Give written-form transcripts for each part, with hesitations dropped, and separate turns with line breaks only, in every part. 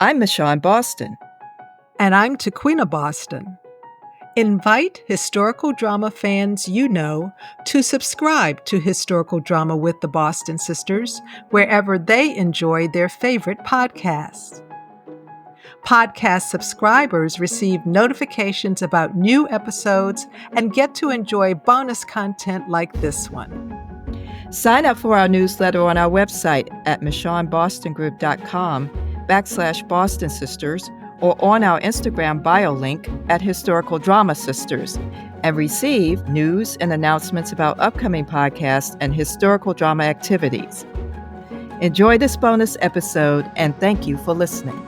I'm Michonne Boston.
And I'm Tequina Boston. Invite historical drama fans you know to subscribe to Historical Drama with the Boston Sisters wherever they enjoy their favorite podcasts. Podcast subscribers receive notifications about new episodes and get to enjoy bonus content like this one.
Sign up for our newsletter on our website at michonnebostongroup.com/Boston Sisters or on our Instagram bio link at Historical Drama Sisters and receive news and announcements about upcoming podcasts and historical drama activities. Enjoy this bonus episode and thank you for listening.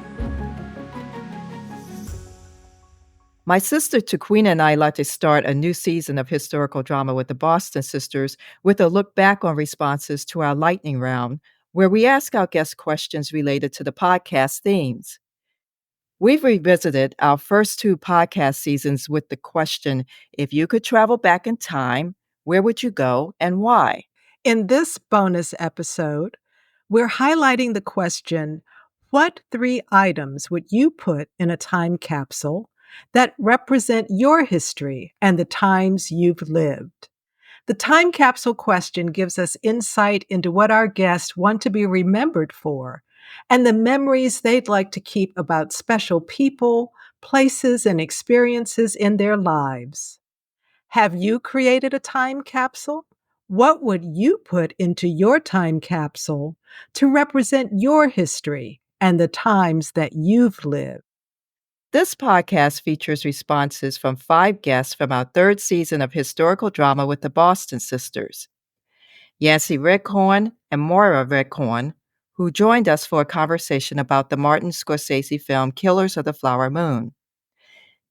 My sister Tequina and I like to start a new season of Historical Drama with the Boston Sisters with a look back on responses to our lightning round, where we ask our guests questions related to the podcast themes. We've revisited our first two podcast seasons with the question, if you could travel back in time, where would you go and why?
In this bonus episode, we're highlighting the question, what 3 items would you put in a time capsule that represent your history and the times you've lived? The time capsule question gives us insight into what our guests want to be remembered for and the memories they'd like to keep about special people, places, and experiences in their lives. Have you created a time capsule? What would you put into your time capsule to represent your history and the times that you've lived?
This podcast features responses from 5 guests from our 3rd season of Historical Drama with the Boston Sisters. Yancy RedCorn and Moira RedCorn, who joined us for a conversation about the Martin Scorsese film Killers of the Flower Moon.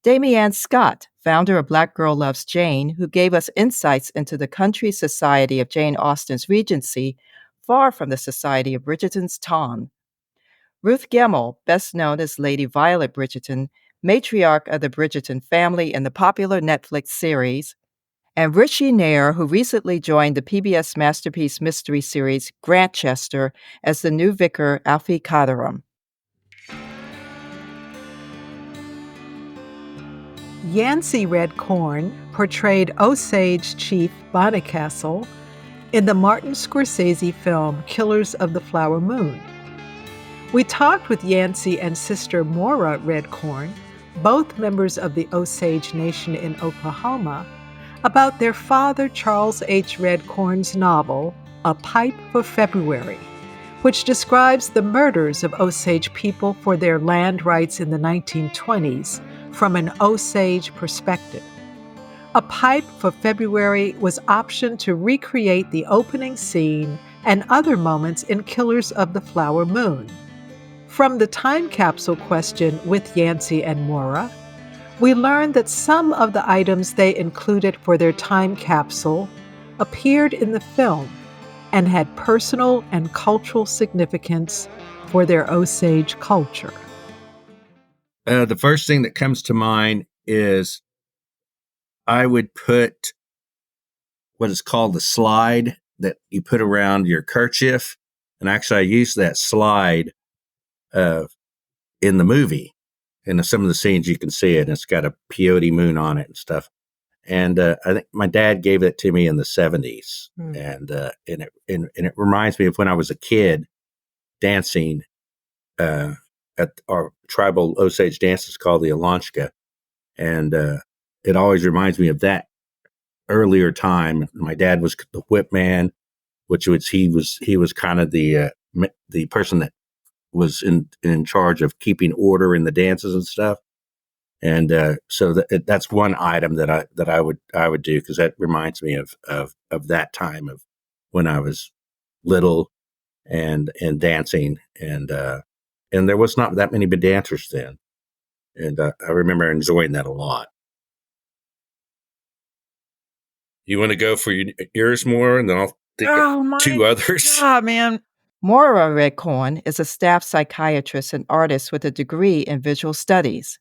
Damianne Scott, founder of Black Girl Loves Jane, who gave us insights into the country society of Jane Austen's Regency, far from the society of Bridgerton's Ton. Ruth Gemmell, best known as Lady Violet Bridgerton, matriarch of the Bridgerton family in the popular Netflix series, and Rishi Nair, who recently joined the PBS masterpiece mystery series Grantchester as the new vicar Alphy Kotteram.
Yancy RedCorn portrayed Osage Chief Bonnicastle in the Martin Scorsese film Killers of the Flower Moon. We talked with Yancy and sister Mora RedCorn, both members of the Osage Nation in Oklahoma, about their father Charles H. RedCorn's novel, A Pipe for February, which describes the murders of Osage people for their land rights in the 1920s from an Osage perspective. A Pipe for February was optioned to recreate the opening scene and other moments in Killers of the Flower Moon. From the time capsule question with Yancy and Mora, we learned that some of the items they included for their time capsule appeared in the film and had personal and cultural significance for their Osage culture.
The first thing that comes to mind is I would put what is called the slide that you put around your kerchief. And actually, I used that slide in the movie. In some of the scenes, you can see it. And it's got a peyote moon on it and stuff. And I think my dad gave it to me in the 70s. And it reminds me of when I was a kid dancing at our tribal Osage dances called the Alanshka. And it always reminds me of that earlier time. My dad was the whip man, he was kind of the person that was in charge of keeping order in the dances and stuff. And so that's one item that I would do, because that reminds me of that time of when I was little and dancing, and there was not that many big dancers then, and I remember enjoying that a lot. You want to go for yours more, and then I'll think of 2 others.
God, man.
Mora RedCorn is a staff psychiatrist and artist with a degree in visual studies.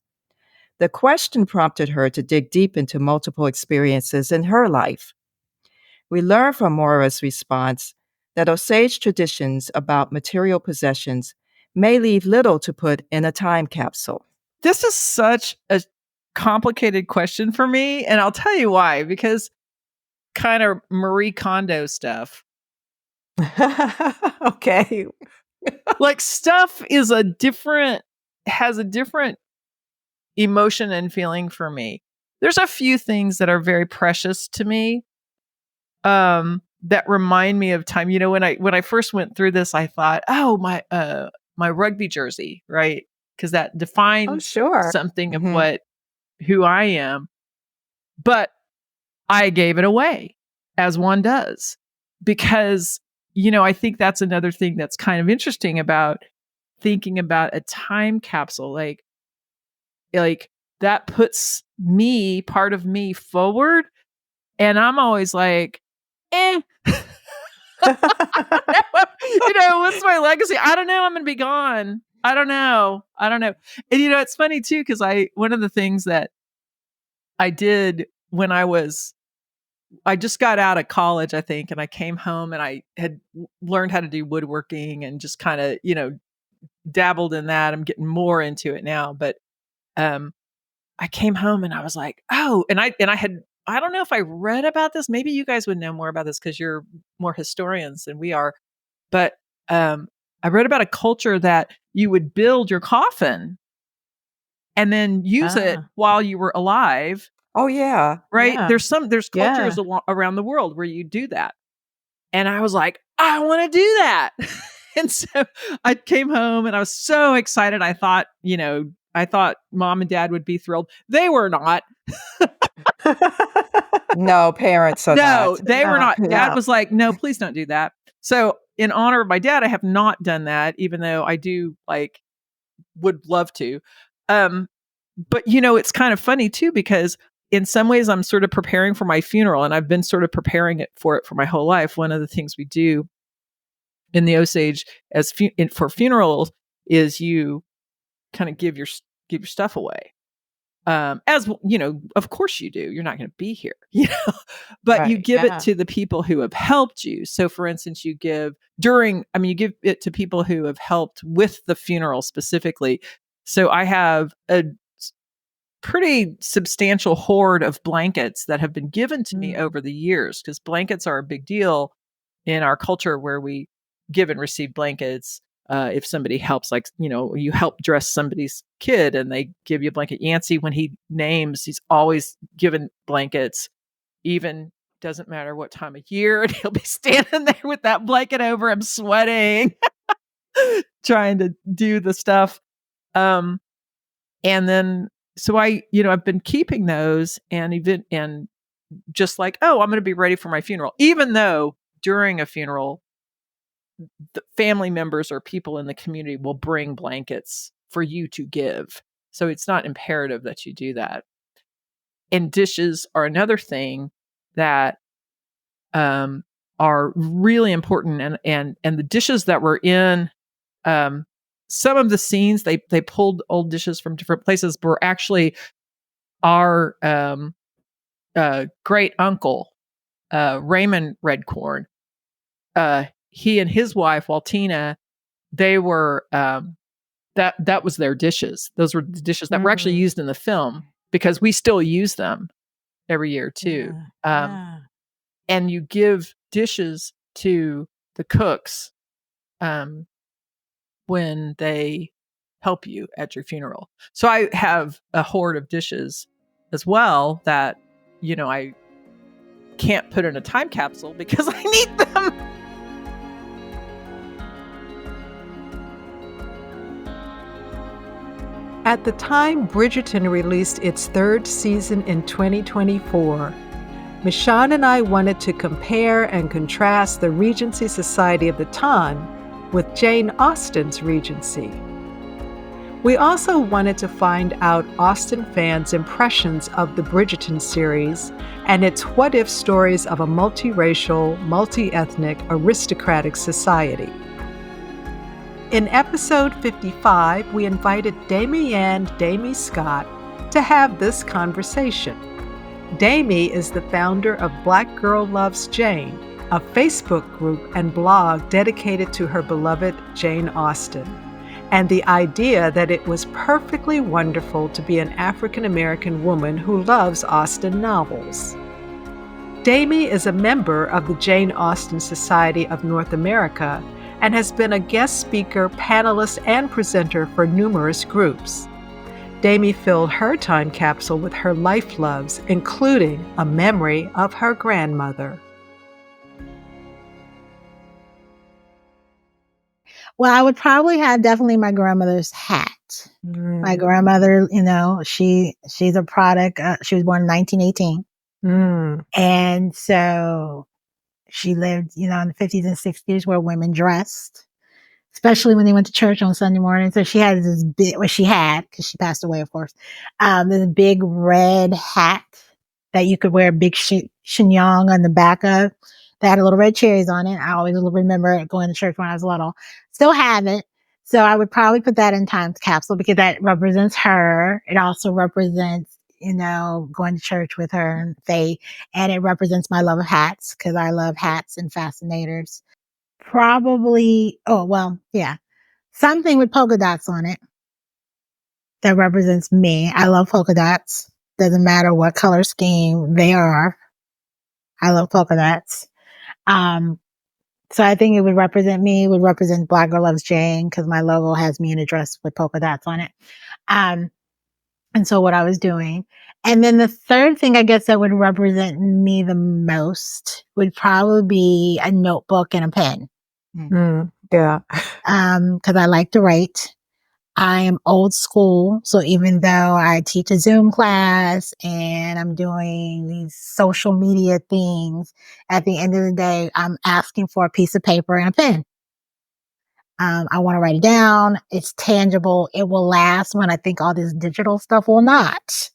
The question prompted her to dig deep into multiple experiences in her life. We learn from Moira's response that Osage traditions about material possessions may leave little to put in a time capsule.
This is such a complicated question for me, and I'll tell you why, because kind of Marie Kondo stuff.
Okay.
Like stuff has a different emotion and feeling for me. There's a few things that are very precious to me that remind me of time. You know, when I first went through this, I thought, oh, my rugby jersey, right? Because that defines something of who I am. But I gave it away, as one does, because, you know, I think that's another thing that's kind of interesting about thinking about a time capsule. Like that puts me, part of me, forward. And I'm always like, you know, what's my legacy? I don't know. I'm going to be gone. I don't know. And, you know, it's funny too, because one of the things that I did when I just got out of college, I think, and I came home and I had learned how to do woodworking and just kind of, you know, dabbled in that. I'm getting more into it now, but I came home and I was like, oh, and I don't know if I read about this. Maybe you guys would know more about this because you're more historians than we are. But I read about a culture that you would build your coffin and then use it while you were alive.
Oh, yeah.
Right.
Yeah.
There's cultures around the world where you do that. And I was like, I want to do that. And so I came home and I was so excited. I thought mom and dad would be thrilled. They were not.
No, parents are not.
No, they were not. Dad was like, no, please don't do that. So in honor of my dad, I have not done that, even though I do would love to. But you know, it's kind of funny too, because in some ways I'm sort of preparing for my funeral, and I've been sort of preparing for it for my whole life. One of the things we do in the Osage for funerals is you kind of give your stuff away. As you know, of course you do. You're not going to be here, you know, but you give it to the people who have helped you. So for instance, you give it to people who have helped with the funeral specifically. So I have a pretty substantial hoard of blankets that have been given to me over the years, because blankets are a big deal in our culture, where we give and receive blankets. If somebody helps, like, you know, you help dress somebody's kid and they give you a blanket. Yancey, when he names, he's always given blankets, even doesn't matter what time of year, and he'll be standing there with that blanket over him, sweating, trying to do the stuff. And then, so I've been keeping those, and just like, oh, I'm going to be ready for my funeral, even though during a funeral, the family members or people in the community will bring blankets for you to give. So it's not imperative that you do that. And dishes are another thing that are really important. And the dishes that were in some of the scenes, they pulled old dishes from different places, were actually our great uncle, Raymond RedCorn. He and his wife, Waltina, they were, that was their dishes. Those were the dishes that were actually used in the film, because we still use them every year too. And you give dishes to the cooks when they help you at your funeral. So I have a hoard of dishes as well that, you know, I can't put in a time capsule because I need them.
At the time Bridgerton released its third season in 2024, Michonne and I wanted to compare and contrast the Regency society of the time with Jane Austen's Regency. We also wanted to find out Austen fans' impressions of the Bridgerton series and its what-if stories of a multiracial, multi-ethnic, aristocratic society. In episode 55, we invited Dami Scott to have this conversation. Dami is the founder of Black Girl Loves Jane, a Facebook group and blog dedicated to her beloved Jane Austen. and the idea that it was perfectly wonderful to be an African American woman who loves Austen novels. Dami is a member of the Jane Austen Society of North America and has been a guest speaker, panelist, and presenter for numerous groups. Dami filled her time capsule with her life loves, including a memory of her grandmother.
Well, I would probably have definitely my grandmother's hat. My grandmother, she's a product. She was born in 1918. And so she lived, in the 50s and 60s where women dressed, especially when they went to church on Sunday morning. So she had this big, she had, because she passed away, of course, this big red hat that you could wear a big chignon on the back of that had little red cherries on it. I always remember going to church when I was little. Still have it. So I would probably put that in Time Capsule because that represents her. It also represents, going to church with her and faith. And it represents my love of hats because I love hats and fascinators. Probably, something with polka dots on it that represents me. I love polka dots. Doesn't matter what color scheme they are. I love polka dots. So I think it would represent me. It would represent Black Girl Loves Jane because my logo has me in a dress with polka dots on it. And so what I was doing. And then the third thing I guess that would represent me the most would probably be a notebook and a pen.
Yeah.
Because I like to write. I am old school. So even though I teach a Zoom class and I'm doing these social media things, at the end of the day, I'm asking for a piece of paper and a pen. I want to write it down. It's tangible. It will last when I think all this digital stuff will not.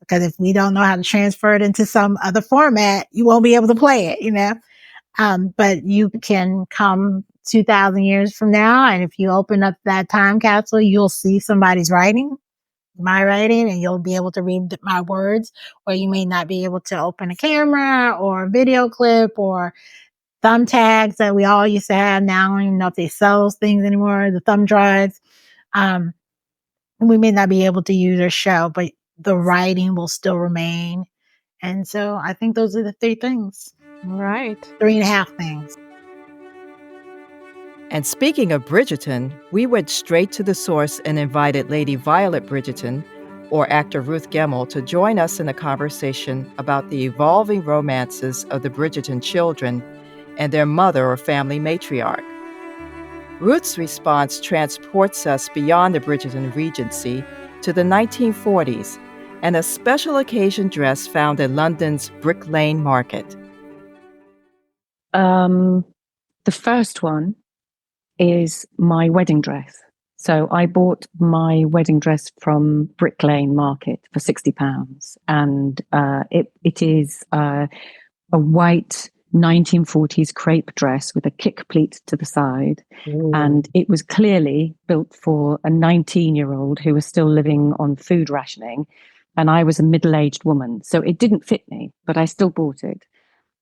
Because if we don't know how to transfer it into some other format, you won't be able to play it, But you can come 2,000 years from now, and if you open up that time capsule, you'll see somebody's writing, my writing, and you'll be able to read my words, or you may not be able to open a camera or a video clip or thumbtacks that we all used to have. Now I don't even know if they sell those things anymore, the thumb drives. We may not be able to use or show, but the writing will still remain. And so I think those are the three things.
Right.
3.5 things.
And speaking of Bridgerton, we went straight to the source and invited Lady Violet Bridgerton, or actor Ruth Gemmell, to join us in a conversation about the evolving romances of the Bridgerton children and their mother or family matriarch. Ruth's response transports us beyond the Bridgerton Regency to the 1940s and a special occasion dress found in London's Brick Lane Market.
The first one is my wedding dress. So I bought my wedding dress from Brick Lane Market for £60. And it is a white 1940s crepe dress with a kick pleat to the side. Ooh. And it was clearly built for a 19-year-old who was still living on food rationing. And I was a middle-aged woman. So it didn't fit me, but I still bought it.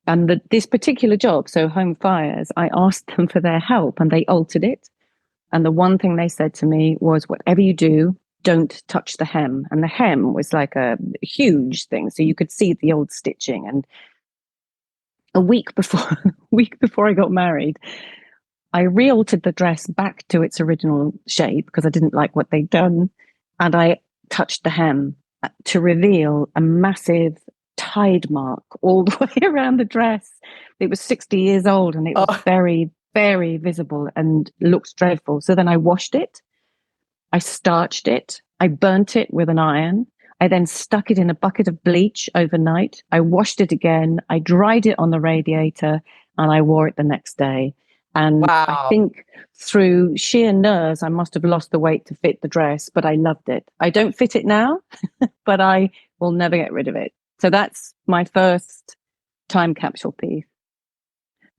And this particular job, so Home Fires, I asked them for their help and they altered it. And the one thing they said to me was, whatever you do, don't touch the hem. And the hem was like a huge thing. So you could see the old stitching. And a week before I got married, I re-altered the dress back to its original shape because I didn't like what they'd done. And I touched the hem to reveal a massive tide mark all the way around the dress. It was 60 years old and it was very, very visible and looked dreadful. So then I washed it. I starched it. I burnt it with an iron. I then stuck it in a bucket of bleach overnight. I washed it again. I dried it on the radiator and I wore it the next day. And wow. I think through sheer nerves, I must have lost the weight to fit the dress, but I loved it. I don't fit it now, but I will never get rid of it. So that's my first time capsule piece.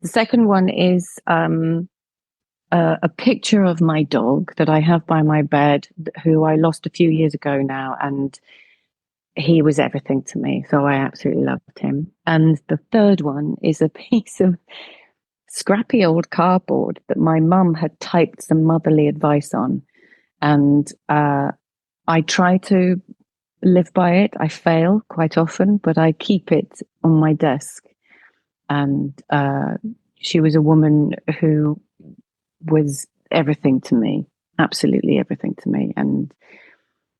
The second one is a picture of my dog that I have by my bed, who I lost a few years ago now, and he was everything to me. So I absolutely loved him. And the third one is a piece of scrappy old cardboard that my mum had typed some motherly advice on. And I try to live by it. I fail quite often, but I keep it on my desk. And she was a woman who was everything to me, absolutely everything to me. And,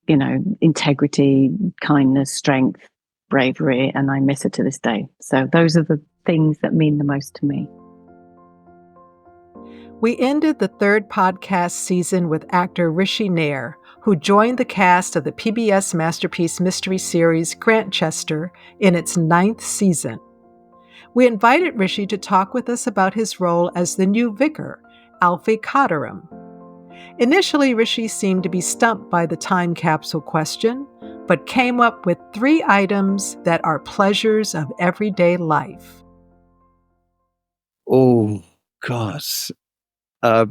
you know, integrity, kindness, strength, bravery, and I miss her to this day. So those are the things that mean the most to me.
We ended the third podcast season with actor Rishi Nair, who joined the cast of the PBS masterpiece mystery series Grantchester in its 9th season. We invited Rishi to talk with us about his role as the new vicar, Alphy Kotteram. Initially, Rishi seemed to be stumped by the time capsule question, but came up with 3 items that are pleasures of everyday life.
Oh, gosh. Oh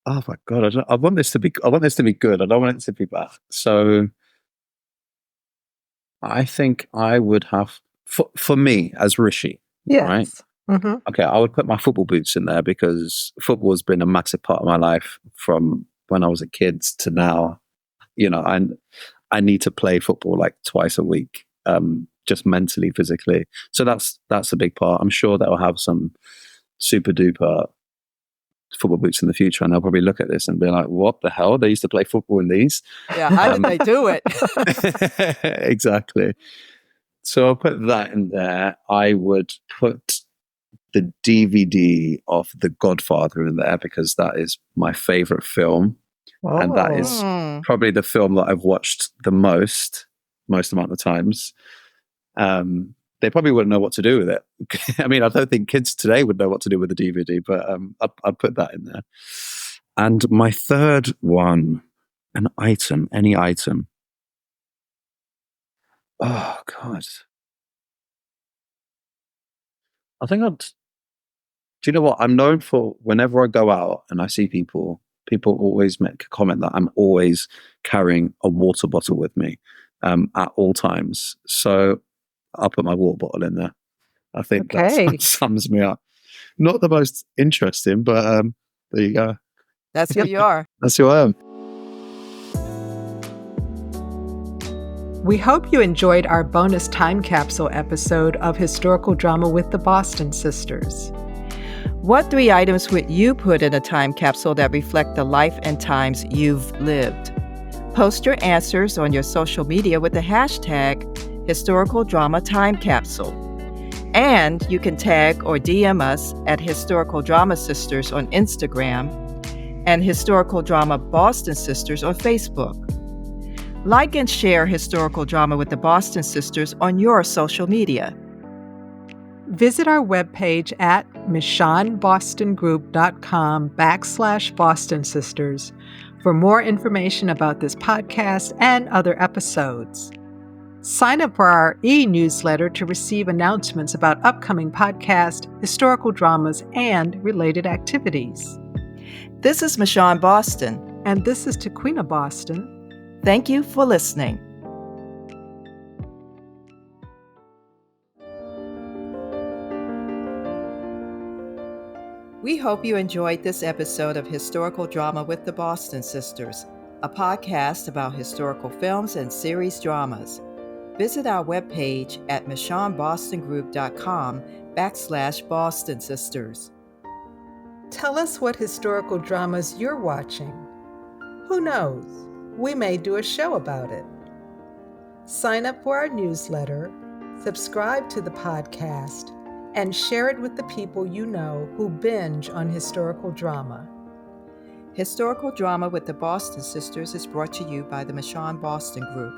my God! I want this to be good. I don't want it to be bad. So, I think I would have for me as Rishi, right?
Mm-hmm.
Okay, I would put my football boots in there because football has been a massive part of my life from when I was a kid to now. You know, I need to play football like twice a week, just mentally, physically. So that's a big part. I'm sure that I'll have some super duper football boots in the future, and they'll probably look at this and be like, what the hell, they used to play football in these.
Yeah, how did they do it?
Exactly. So I'll put that in there. I would put the DVD of The Godfather in there because that is my favorite film, and that is probably the film that I've watched the most amount of times. They probably wouldn't know what to do with it. I mean, I don't think kids today would know what to do with the DVD, but I'd put that in there. And my third one, any item. Oh, God. I think do you know what? I'm known for whenever I go out and I see people always make a comment that I'm always carrying a water bottle with me at all times. So I'll put my water bottle in there. I think that sums me up. Not the most interesting, but there you go.
That's who you are.
That's who I am.
We hope you enjoyed our bonus time capsule episode of Historical Drama with the Boston Sisters.
What 3 items would you put in a time capsule that reflect the life and times you've lived? Post your answers on your social media with the hashtag Historical Drama Time Capsule. And you can tag or DM us at Historical Drama Sisters on Instagram and Historical Drama Boston Sisters on Facebook. Like and share Historical Drama with the Boston Sisters on your social media.
Visit our webpage at michonnebostongroup.com/Boston Sisters for more information about this podcast and other episodes. Sign up for our e-newsletter to receive announcements about upcoming podcasts, historical dramas, and related activities.
This is Michonne Boston.
And this is Tequina Boston.
Thank you for listening. We hope you enjoyed this episode of Historical Drama with the Boston Sisters, a podcast about historical films and series dramas. Visit our webpage at michonnebostongroup.com/Boston Sisters.
Tell us what historical dramas you're watching. Who knows? We may do a show about it. Sign up for our newsletter, subscribe to the podcast, and share it with the people you know who binge on historical drama.
Historical Drama with the Boston Sisters is brought to you by the Michonne Boston Group.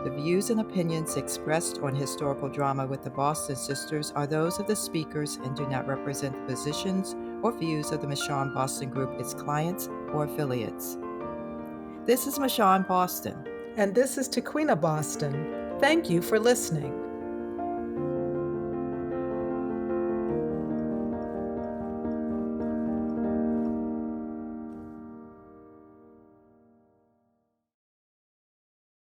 The views and opinions expressed on Historical Drama with the Boston Sisters are those of the speakers and do not represent the positions or views of the Michonne Boston Group, its clients, or affiliates. This is Michonne Boston.
And this is Tequina Boston. Thank you for listening.